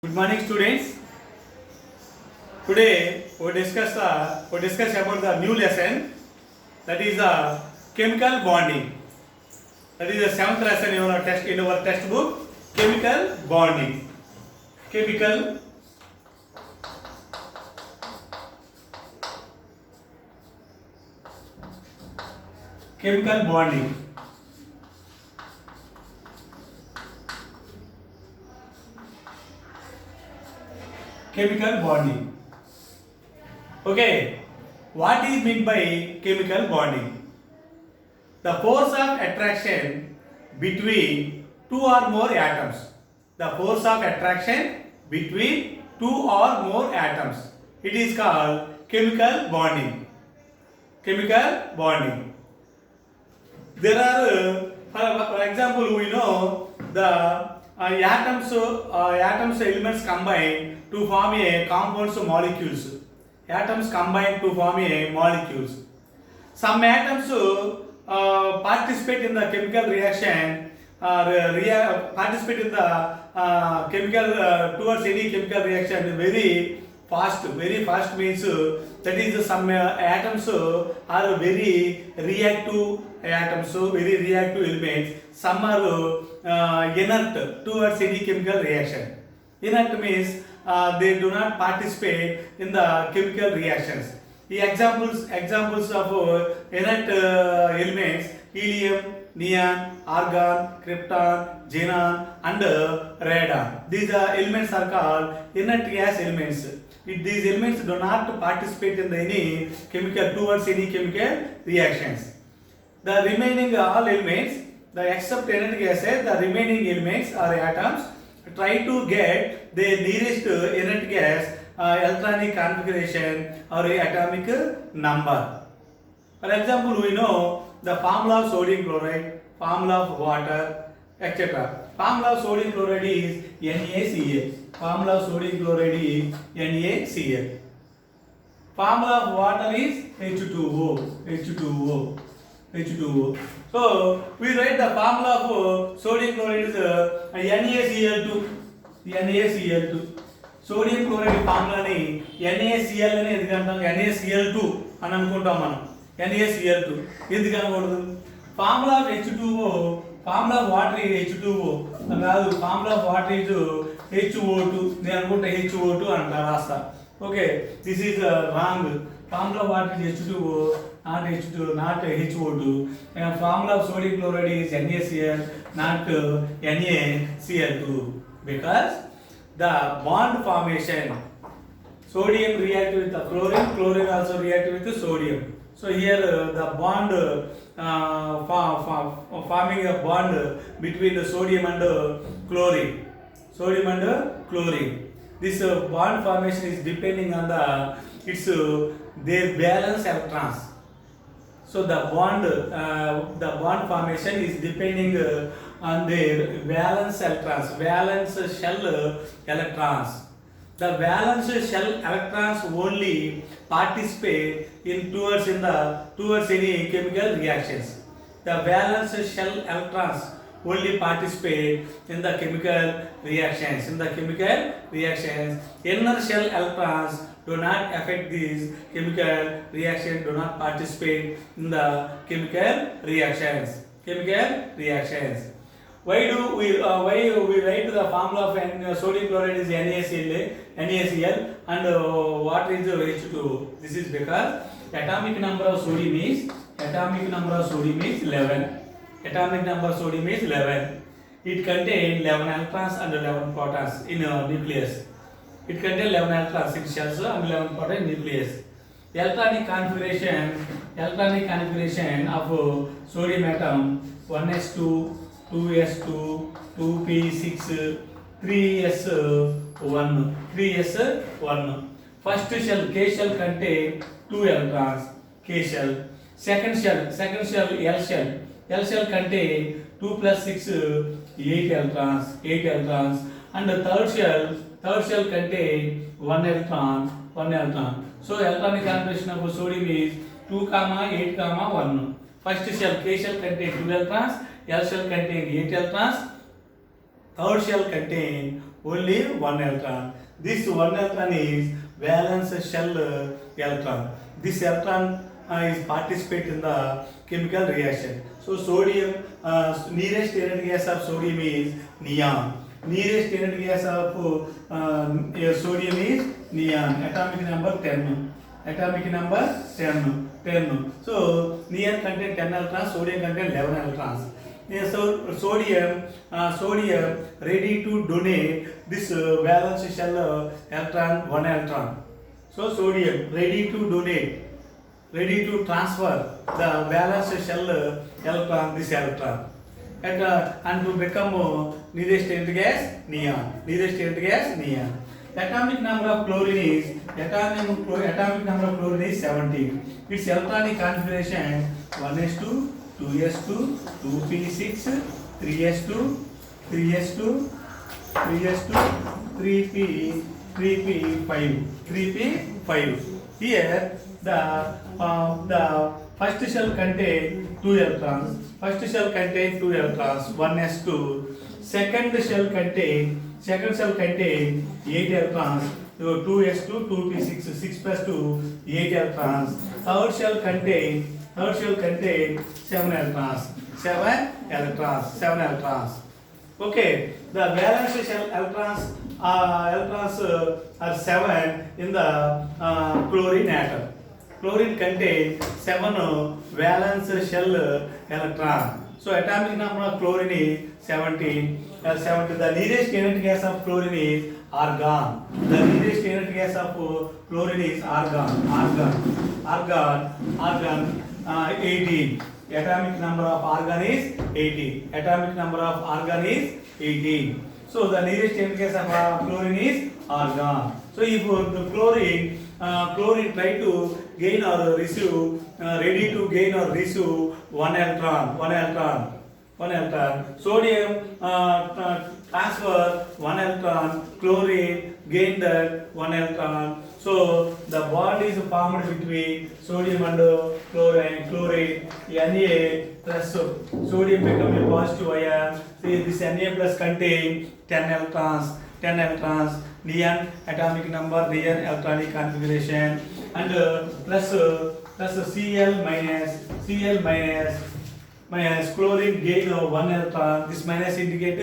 Good morning, students. Today we discuss about the new lesson, that is the chemical bonding. That is the seventh lesson in our textbook. Chemical bonding. Chemical chemical bonding. Chemical bonding. Okay, what is meant by chemical bonding? The force of attraction between two or more atoms. The force of attraction between two or more atoms. It is called chemical bonding. Chemical bonding. There are, for example, we know the atoms elements combine to form a compounds molecules. Atoms combine to form a molecules. Some atoms participate in the chemical reaction, participate in the chemical towards any chemical reaction very fast. Very fast means that is some atoms are very reactive atoms, very reactive elements. Some are inert towards any chemical reaction. Inert means they do not participate in the chemical reactions. The examples of inert elements: helium, neon, argon, krypton, xenon, and radon. These elements are called inert gas elements. These elements do not participate in any chemical towards any chemical reactions. The remaining all elements, the except inert gases, the remaining elements or atoms try to get the nearest inert gas electronic configuration or atomic number. For example, we know the formula of sodium chloride, formula of water, etc. Formula of sodium chloride is NaCl. Formula of sodium chloride is NaCl. Formula of water is H2O. So we write the formula of sodium chloride is NaCl2. Sodium chloride ఫార్ములాని NaCl అని ఎందుకు అంటాం? NaCl2 అని అనుకుంటాం మనం. NaCl2 ఎందుకు అనకూడదు? Formula of H2O, formula of water is H2O కాదు, formula of water is HO2. నేను అనుకుంటా HO2 అంట రాస్తా. Okay, this is wrong. Formula of water is H2O, not H2, not HO2. And formula of sodium chloride is NaCl, not NaCl2, because the bond formation, sodium react with the chlorine, chlorine also react with the sodium. So here the bond forming a bond between the sodium and chlorine. This bond formation is depending on their valence electrons. So the bond formation is depending on their valence shell electrons. The valence shell electrons only participate towards any chemical reactions. The valence shell electrons only participate in the chemical reactions. Inner shell electrons do not affect these chemical reactions, do not participate in the chemical reactions. Why we write the formula of sodium chloride is NaCl and water is H2O? This is because atomic number of sodium is 11. Atomic number of sodium is 11. It contains 11 electrons and 11 protons in a nucleus. It contains 11 electrons, 6 shells and 11 protons in nucleus. Electronic configuration of sodium atom: 1s2, 2s2, 2p6, 3s1. First shell, K shell, contain 2 electrons, K shell. Second shell, L shell contain 2 plus 6, 8 electrons. And the third shell contain 1 electron. So electronic configuration of sodium is 2, 8, 1. First shell, K shell, contain 2 electrons, L shell contain 8 electrons, third shell contain only one electron. This one electron is valence shell electron. This electron is participate in the chemical reaction. So sodium, nearest energy gas of sodium is neon. Nearest energy gas of sodium is neon. Atomic number 10. Atomic number 10. So neon contain 10 electrons, sodium contain 11 electrons. So sodium ready to donate this valence shell electron 1 electron. So sodium ready to donate, ready to transfer the valence shell electron, this electron, and to become nearest energy gas neon. Nearest energy gas neon. Atomic number of chlorine is atomic number of chlorine is 17. Its electronic configuration 1s2, 2s2, 2p6, 3s2, 3s2, 3s2, 3p5. Here the first shell contain 2 electrons. First shell contain 2 electrons, 1s2. Second shell contain 8 electrons, 2s2, 2p6, 6 plus 2, 8 electrons. Third shell contain 7 electrons. 7 electrons. Okay, the valence shell electrons are 7 in the chlorine atom. Chlorine contains 7 valence shell electron. So atomic number of chlorine is 17. The nearest energy gas of chlorine is argon. The nearest energy gas of chlorine is argon. Argon 18. Atomic number of argon is 18. Atomic number of argon is 18. So the nearest energy gas of chlorine is argon. So if the chlorine try to gain or receive, ready to gain or receive 1 electron. Sodium transfer 1 electron. Chlorine gain that 1 electron. So the bond is formed between sodium and chlorine. Na plus sodium become a positive ion. See, this Na plus contain 10 electrons. Neon atomic number, neon electronic configuration, and plus Cl minus chlorine gain of 1 electron. This minus indicate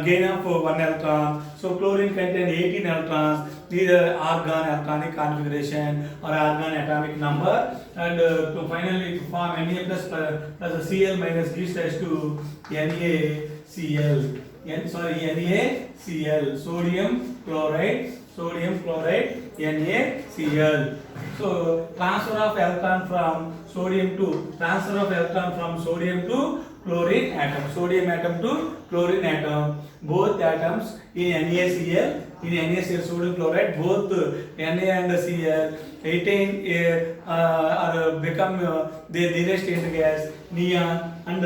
gain of 1 electron. So chlorine contain 18 electrons. Either argon electronic configuration or argon atomic number, and to finally to form Na plus Cl minus gives rise to NaCl. NaCl, sodium chloride, NaCl. So transfer of electron from sodium to chlorine atom, sodium atom to chlorine atom. Both atoms in NaCl, sodium chloride, both Na and Cl attain or become the nearest energy gas neon and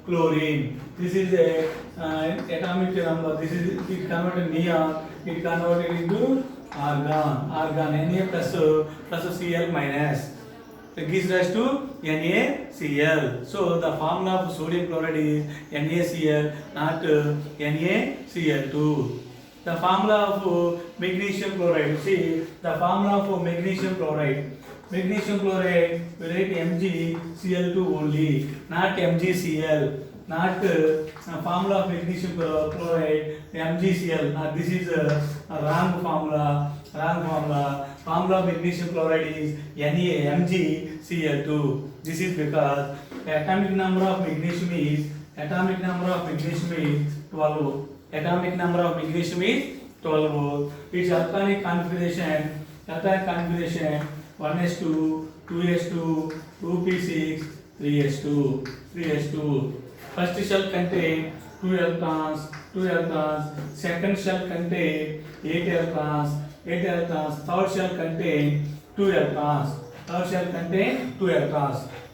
chlorine. This is a atomic number. This is it converted neon. It converted into argon. Na plus Cl minus. It gives rise to NaCl. So the formula of sodium chloride is NaCl, not NaCl2. The formula of magnesium chloride. See the formula of magnesium chloride. Magnesium chloride we write MgCl2 only, not MgCl. Not formula of magnesium chloride MgCl. Now this is a wrong formula. Formula of magnesium chloride is MgCl2. This is because atomic number of magnesium is 12. Atomic number of magnesium is 12. Its atomic configuration 1s2, 2s2, 2p6, 3s2. First shell contain 2 electrons. Second shell contain 8 electrons. Third shell contain 2 electrons.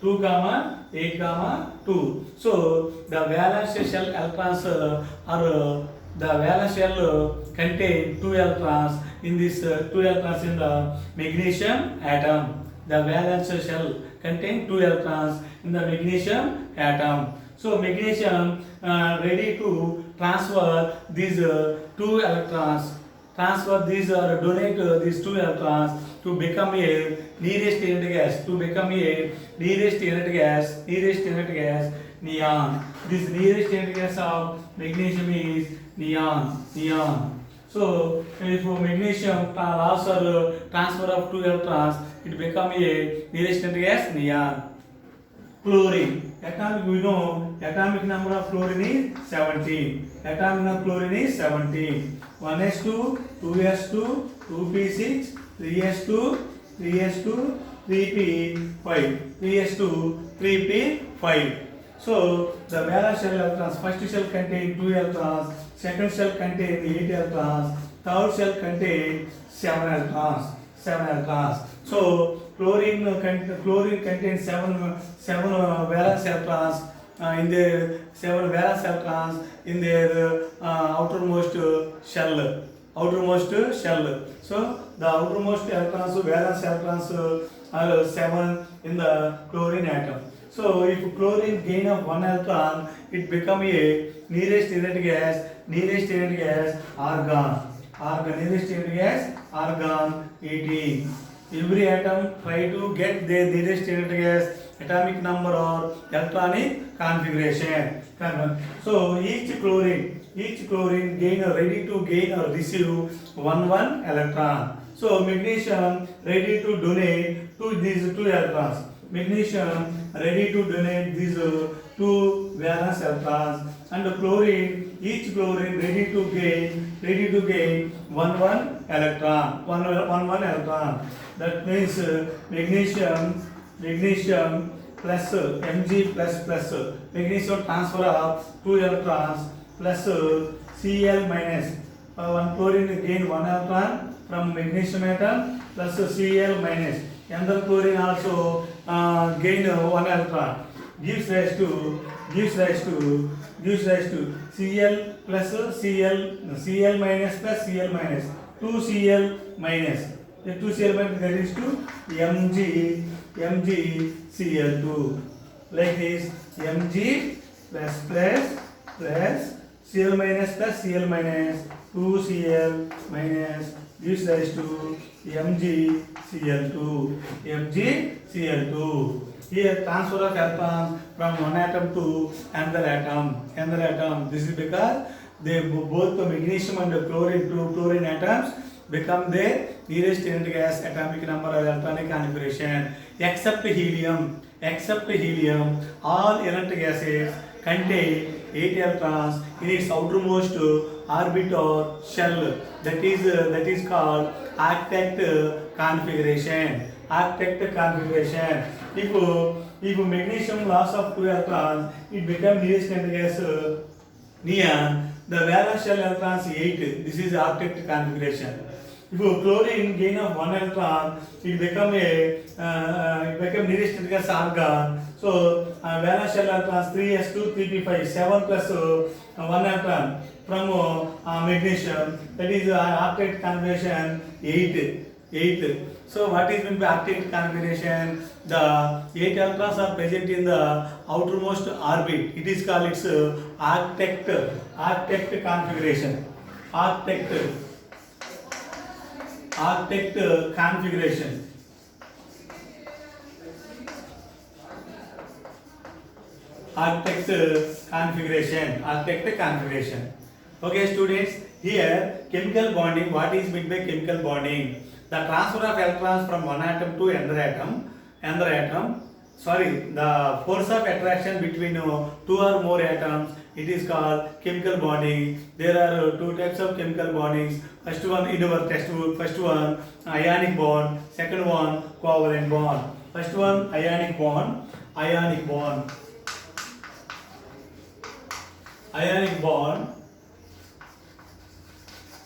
2 gamma 8 gamma 2. So the valence shell electrons are the valence shell contain 2 electrons. In this 2 electrons in the magnesium atom. The valence shell contain 2 electrons in the magnesium atom. So magnesium ready to transfer these two electrons, transfer these or donate these two electrons to become a nearest unit gas, to become a nearest unit gas, neon. This nearest unit gas of magnesium is neon. So if magnesium loss or transfer of two electrons, it become a nearest unit gas, neon. Chlorine. Atomic, we know atomic number of chlorine is 17. Atomic number of chlorine is 17. 1s2, 2s2, 2p6, 3s2, 3s2, 3p5, 3s2, 3p5. So the valence shell electrons, first shell contain 2 electrons, second shell contain 8 electrons, third shell contain 7 electrons. So chlorine contains 7 valence electrons in their 7 valence electrons in their outermost shell. So the outermost electrons, valence electrons are 7 in the chlorine atom. So if chlorine gain of 1 electron, it become a nearest unit gas argon. Nearest unit gas argon 18. Every atom try to get their nearest unit gas atomic number or electronic configuration. So each chlorine gain or ready to gain or receive one electron. So magnesium ready to donate to these 2 electrons. Magnesium ready to donate these 2 valence electrons, and chlorine, each chlorine ready to gain one electron. That means magnesium plus Mg plus magnesium transfer of 2 electrons plus Cl minus. One chlorine gain 1 electron from magnesium atom plus Cl minus. Another chlorine also gain 1 electron, gives rise to Cl plus Cl minus plus Cl minus 2Cl minus. The 2Cl minus that is to MgCl2. Like this, Mg plus Cl minus plus Cl minus 2Cl minus gives rise to MgCl2. Here transfer of electrons from one atom to another atom. This is because they both the magnesium and the chlorine, 2 chlorine atoms become their nearest unit gas atomic number or electronic configuration. Except helium, all element gases contain 8 electrons in its outermost orbit or shell. That is called octet configuration. If magnesium loss of 2 electrons, it becomes nearest unit gas neon. The valence shell electrons 8. This is octet configuration. If chlorine gain of 1 electron, it become nearest unit gas argon. So valence shell electrons 3s2, 3p5, 7 plus 1 electron from magnesium. That is octet configuration 8. So what is meant by octet configuration? The 8 electrons are present in the outermost orbit. It is called its octet configuration. Octet configuration. Octet configuration. Okay, students. Here, chemical bonding. What is meant by chemical bonding? The transfer of electrons from one atom to another atom. The force of attraction between 2 or more atoms. It is called chemical bonding. There are 2 types of chemical bondings. First one in our textbook. First one ionic bond. Second one covalent bond. First one ionic bond.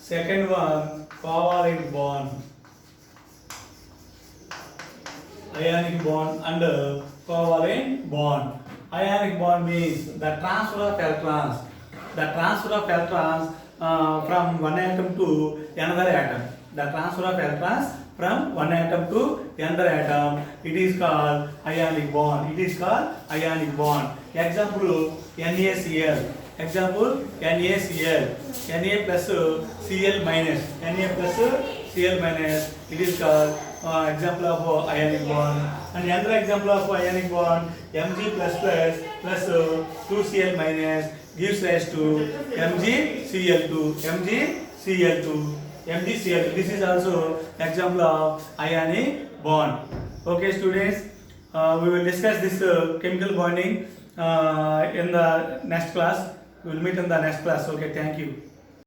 Second one covalent bond. Ionic bond and covalent bond. Ionic bond means the transfer of electrons. From one atom to another atom. The transfer of electrons from one atom to another atom. It is called ionic bond. Example: NaCl. Example NaCl, Na plus Cl minus, Na plus Cl minus. It is called example of ionic bond. And another example of ionic bond, Mg plus 2Cl minus gives rise to MgCl2, MgCl2, MgCl2. This is also example of ionic bond. Okay, students, we will discuss this chemical bonding in the next class. We will meet in the next class. Okay, thank you.